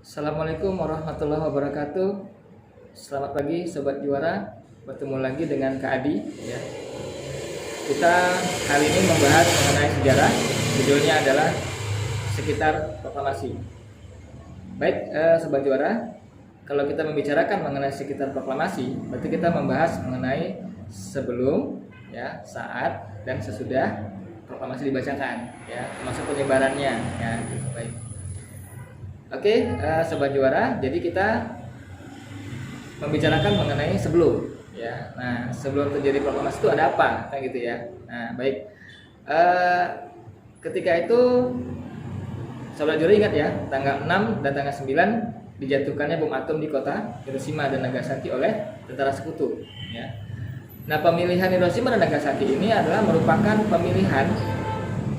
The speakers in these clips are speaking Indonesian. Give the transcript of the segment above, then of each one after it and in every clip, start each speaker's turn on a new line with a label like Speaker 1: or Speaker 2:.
Speaker 1: Assalamualaikum warahmatullahi wabarakatuh. Selamat pagi Sobat Juara. Bertemu lagi dengan Kak Adi ya. Kita hari ini membahas mengenai sejarah. Judulnya adalah sekitar proklamasi. Baik Sobat Juara, kalau kita membicarakan mengenai sekitar proklamasi, berarti kita membahas mengenai sebelum, ya, saat, dan sesudah proklamasi dibacakan, ya, termasuk penyebarannya, ya. Baik. Oke, Sobat Juara, jadi kita membicarakan mengenai sebelum, ya. Nah, sebelum terjadi proklamasi itu ada apa, kayak gitu ya. Nah, baik. Ketika itu, Sobat Juara ingat ya, tanggal 6 dan tanggal 9 dijatuhkannya bom atom di kota Hiroshima dan Nagasaki oleh tentara sekutu, ya. Nah, pemilihan Hiroshima dan Nagasaki ini adalah merupakan pemilihan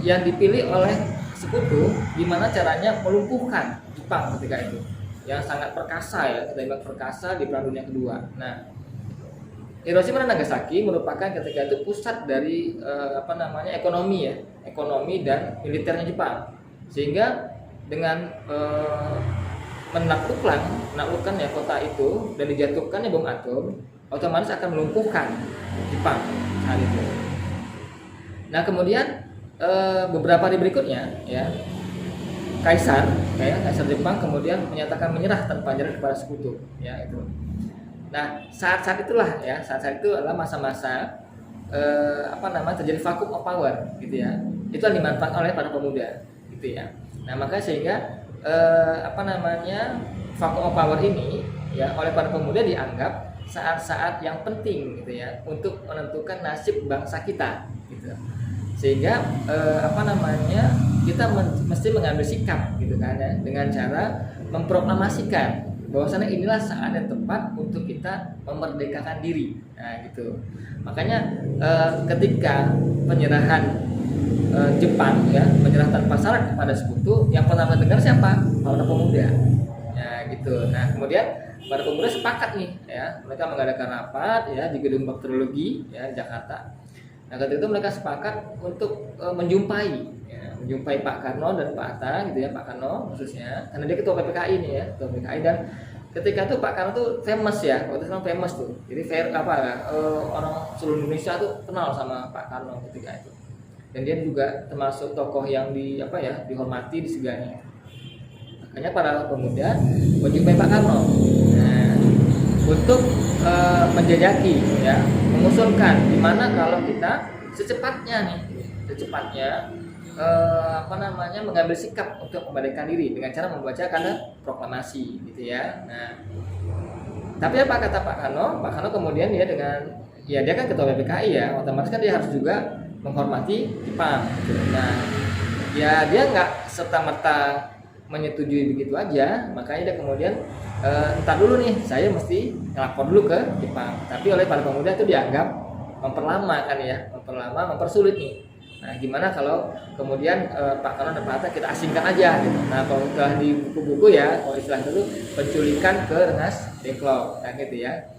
Speaker 1: yang dipilih oleh sekutu, gimana caranya melumpuhkan Jepang ketika itu, yang sangat perkasa, ya, kita bilang perkasa di Perang Dunia Kedua. Nah, Hiroshima dan Nagasaki merupakan ketika itu pusat dari ekonomi, ya, ekonomi dan militernya Jepang, sehingga dengan menaklukkan ya kota itu dan dijatuhkannya bom atom, otomatis akan melumpuhkan Jepang saat itu. Nah, kemudian beberapa hari berikutnya, ya, Kaisar Jepang kemudian menyatakan menyerah tanpa jarak kepada sekutu, ya, itu. Nah, saat-saat itulah, ya, saat-saat itu adalah masa-masa terjadi vacuum of power, gitu ya. Itu yang dimanfaatkan oleh para pemuda, gitu ya. Nah, maka sehingga vacuum of power ini, ya, oleh para pemuda dianggap saat-saat yang penting, gitu ya, untuk menentukan nasib bangsa kita, gitu. Sehingga kita mesti mengambil sikap, gitu kan, ya, dengan cara memproklamasikan bahwasanya inilah saat yang tepat untuk kita memerdekakan diri. Nah, gitu. Makanya ketika penyerahan Jepang, ya, menyerah tanpa syarat kepada sekutu, yang pertama dengar siapa? Para pemuda. Ya, gitu. Nah, kemudian para pemuda sepakat nih, ya, mereka mengadakan rapat, ya, di gedung bakteriologi, ya, Jakarta. Nah, ketika itu mereka sepakat untuk menjumpai Pak Karno dan Pak Hatta, gitu ya, Pak Karno khususnya, karena dia ketua PPKI nih, ya, ketua PPKI. Dan ketika itu Pak Karno tuh famous, ya, waktu itu famous tuh. Jadi orang seluruh Indonesia tuh kenal sama Pak Karno ketika itu. Dan dia juga termasuk tokoh yang dihormati, disegani. Makanya para pemuda menjumpai Pak Karno. Nah, untuk menjajaki, ya, mengusulkan gimana kalau kita secepatnya mengambil sikap untuk memerdekakan diri dengan cara membacakan proklamasi, gitu ya. Nah, tapi apa kata Pak Karno? Pak Karno kemudian dia kan ketua PPKI, ya, otomatis kan dia harus juga menghormati Jepang, gitu. Nah, ya, dia nggak serta-merta menyetujui begitu aja, makanya dia kemudian entar dulu nih, saya mesti ngelapor dulu ke Jepang. Tapi oleh para pemuda itu dianggap memperlama, kan, ya, mempersulit nih. Nah, gimana kalau kemudian Pak Karno dan Pak Hatta kita asingkan aja, gitu. Nah, kalau telah di buku-buku, ya, kalau istilah dulu penculikan ke Rengas Dengklok, nah, gitu ya.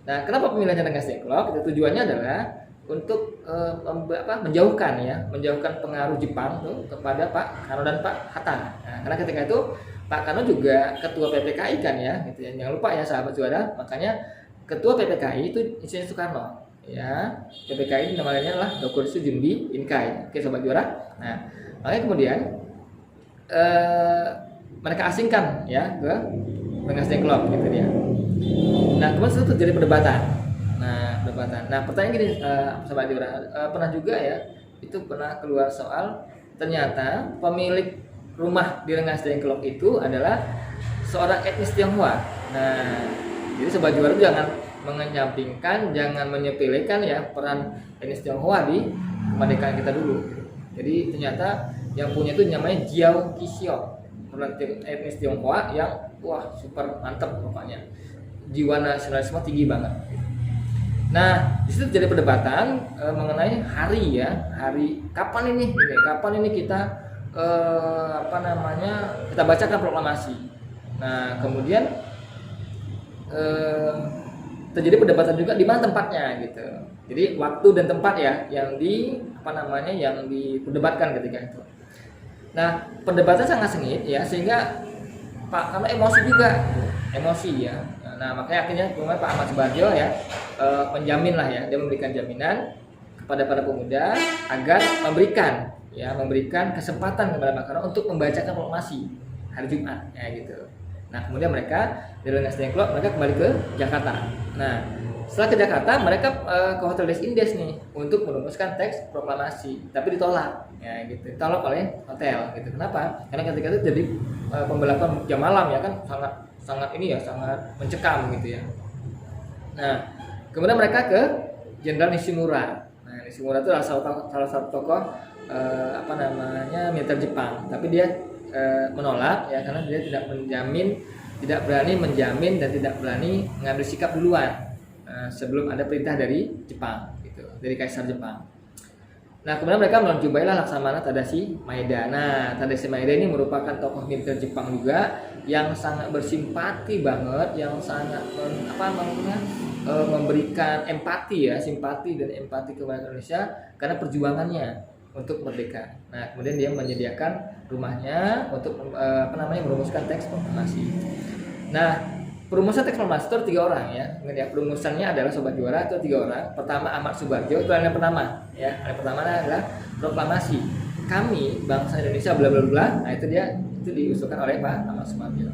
Speaker 1: Nah, kenapa pemilihannya Rengas Dengklok? Itu tujuannya adalah untuk menjauhkan pengaruh Jepang tuh kepada Pak Karno dan Pak Hatta. Nah, karena ketika itu Pak Karno juga ketua PPKI, kan, ya, gitu ya. Jangan lupa, ya, sahabat Juara, makanya ketua PPKI itu Insinyur Soekarno, ya. PPKI namanya adalah Dokuritsu Junbi Inkai. Oke, sahabat Juara. Nah, makanya kemudian mereka asingkan, ya, ke Rengas Dengklok, gitu ya. Nah, kemudian itu terjadi perdebatan. Nah, pertanyaan gini, sahabat Juara, pernah juga, ya, itu pernah keluar soal ternyata pemilik rumah di Rengas Dengklok itu adalah seorang etnis Tionghoa. Nah, jadi sahabat Juara jangan mengenyampingkan, jangan menyepelekan, ya, peran etnis Tionghoa di kemerdekaan kita dulu. Jadi ternyata yang punya itu namanya Jiao Qixio, peran etnis Tionghoa yang super mantap pokoknya. Jiwa nasionalisme tinggi banget. Nah, di situ jadi perdebatan mengenai hari kapan ini kita kita bacakan proklamasi. Nah, kemudian terjadi perdebatan juga di mana tempatnya, gitu. Jadi waktu dan tempat, ya, yang diperdebatkan ketika itu. Nah, perdebatan sangat sengit, ya, sehingga Pak karena emosi juga, emosi ya. Nah makanya akhirnya kemudian Pak Ahmad Subarjo ya menjamin lah ya, dia memberikan jaminan kepada para pemuda agar memberikan kesempatan kepada Pak Karno untuk membacakan proklamasi hari Jumat ya gitu. Nah kemudian mereka dari Nasdem Club mereka kembali ke Jakarta. Nah setelah ke Jakarta mereka ke Hotel Des Indes nih untuk merumuskan teks proklamasi, tapi ditolak ya gitu, ditolak oleh hotel gitu. Kenapa? Karena ketika itu jadi pembelakan jam malam ya kan, sangat mencekam gitu ya. Nah kemudian mereka ke Jenderal Nishimura. Nah Nishimura itu salah satu tokoh militer Jepang, tapi dia menolak ya karena dia tidak berani menjamin dan tidak berani mengambil sikap duluan sebelum ada perintah dari Jepang gitu, dari Kaisar Jepang. Nah kemudian mereka menjumpailah Laksamana Tadashi Maeda. Nah Tadashi Maeda ini merupakan tokoh militer Jepang juga yang sangat bersimpati banget, yang sangat memberikan simpati dan empati kepada Indonesia karena perjuangannya untuk merdeka. Nah kemudian dia menyediakan rumahnya untuk merumuskan teks proklamasi. Nah perumusan teks proklamasi itu 3 orang ya. Perumusannya adalah Sobat Juara itu 3 orang. Pertama Ahmad Subarjo, itu yang pertama ya. Yang pertama adalah proklamasi kami bangsa Indonesia bla bla bla. Nah itu diusulkan oleh Pak Ahmad Subarjo.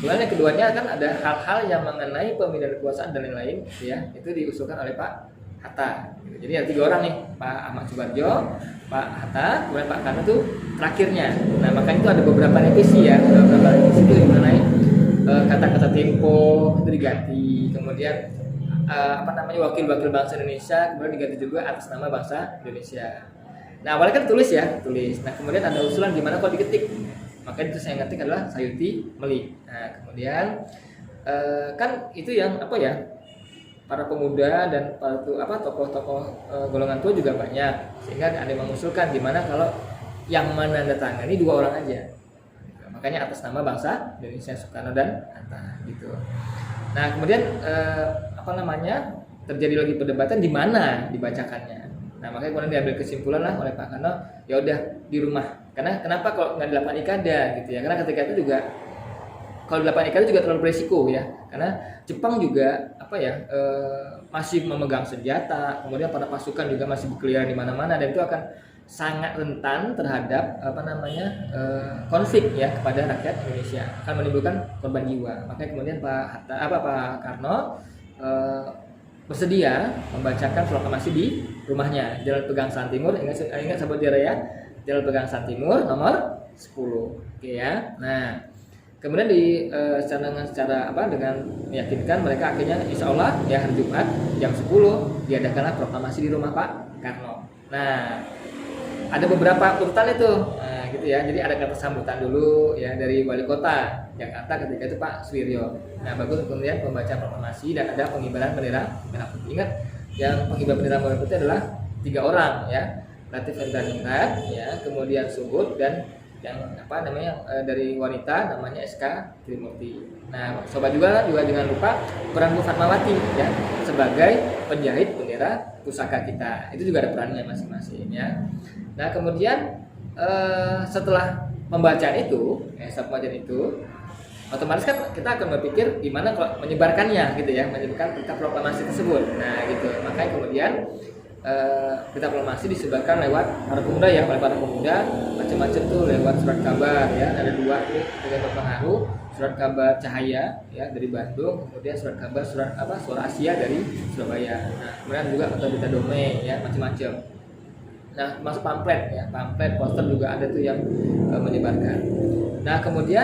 Speaker 1: Kemudian yang keduanya kan ada hal-hal yang mengenai pemilihan kekuasaan dan lain-lain ya. Itu diusulkan oleh Pak Hatta. Jadi ada 3 orang nih, Pak Ahmad Subarjo, Pak Hatta, kemudian Pak Karno itu terakhirnya. Nah makanya itu ada beberapa revisi ya, beberapa revisi itu mengenai kata-kata tempo itu diganti, kemudian wakil-wakil bangsa Indonesia kemudian diganti juga atas nama bangsa Indonesia. Nah awalnya kan tulis. Nah kemudian ada usulan gimana kalau diketik, makanya itu saya ngetik adalah Sayuti Melik. Nah kemudian kan itu yang para pemuda dan para tokoh-tokoh golongan tua juga banyak, sehingga ada yang mengusulkan gimana kalau yang menandatangani 2 orang aja. Makanya atas nama bangsa Indonesia Soekarno dan Hatta gitu. Nah kemudian terjadi lagi perdebatan di mana dibacakannya. Nah makanya kemudian diambil kesimpulan lah oleh Pak Karno, ya udah di rumah. Karena kenapa kalau nggak di lapangan Ikada gitu ya? Karena ketika itu juga kalau di lapangan Ikada juga terlalu beresiko ya. Karena Jepang juga masih memegang senjata, kemudian para pasukan juga masih berkeliaran di mana-mana, dan itu akan sangat rentan terhadap konflik ya kepada rakyat Indonesia, akan menimbulkan korban jiwa. Makanya kemudian Pak Karno bersedia membacakan proklamasi di rumahnya, Jalan Pegangsaan Timur. Ingat sahabat Jara ya, Jalan Pegangsaan Timur nomor 10. Oke ya. Nah kemudian dengan meyakinkan mereka akhirnya insya Allah ya hari Jumat jam 10 diadakanlah proklamasi di rumah Pak Karno. Nah ada beberapa urutan itu gitu ya. Jadi ada kata sambutan dulu ya dari Wali Kota Jakarta ketika itu Pak Suwiryo. Nah bagus kemudian pembacaan proklamasi dan ada pengibaran bendera merah putih. Ingat yang pengibar bendera merah putih adalah 3 orang ya, Latif Endraningrat ya, kemudian Suhud, dan yang dari wanita namanya SK Trimurti. Nah sobat juga jangan lupa peran Bu Fatmawati ya sebagai penjahit bendera pusaka kita, itu juga ada perannya masing-masing ya. Nah kemudian setelah pembacaan itu otomatis kan kita akan berpikir gimana kalau menyebarkannya gitu ya, menyebarkan berita proklamasi tersebut. Nah gitu, makanya kemudian berita proklamasi disebarkan lewat para pemuda ya, oleh para pemuda macam-macam tuh, lewat surat kabar ya, ada 2 tuh yang berpengaruh, surat kabar Cahaya ya dari Bandung, kemudian surat kabar Suara Asia dari Surabaya. Nah kemudian juga kata berita Dome ya, macam-macam. Nah masuk pamflet, poster juga ada tuh yang menyebarkan. Nah kemudian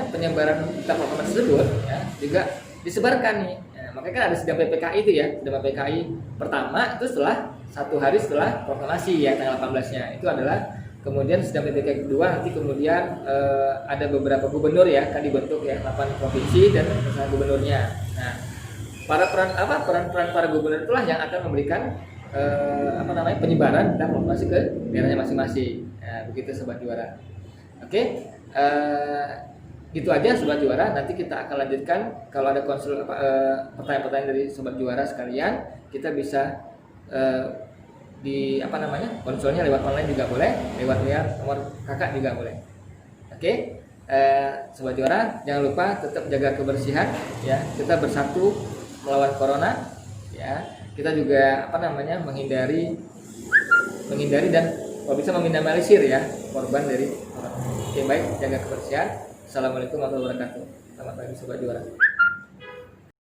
Speaker 1: penyebaran berita proklamasi tersebut ya juga disebarkan nih. Makanya kan ada sidang PPKI itu ya, sidang PPKI pertama itu setelah 1 hari setelah proklamasi ya, tanggal 18-nya itu adalah kemudian sidang PPKI kedua. Nanti kemudian ada beberapa gubernur ya kan dibentuk ya, 8 provinsi dan bersama gubernurnya. Nah peran para gubernur itulah yang akan memberikan penyebaran dan proklamasi ke daerahnya masing-masing. Nah begitu Sobat Juara. Oke, gitu aja Sobat Juara. Nanti kita akan lanjutkan kalau ada pertanyaan-pertanyaan dari Sobat Juara sekalian, kita bisa konsulnya lewat online juga boleh, lewat nomor kakak juga boleh. Oke, Sobat Juara, jangan lupa tetap jaga kebersihan ya. Kita bersatu melawan corona ya. Kita juga menghindari dan kalau bisa meminimalisir ya korban dari corona. Oke, baik, jaga kebersihan. Assalamualaikum warahmatullahi wabarakatuh. Selamat pagi Sobat Juara.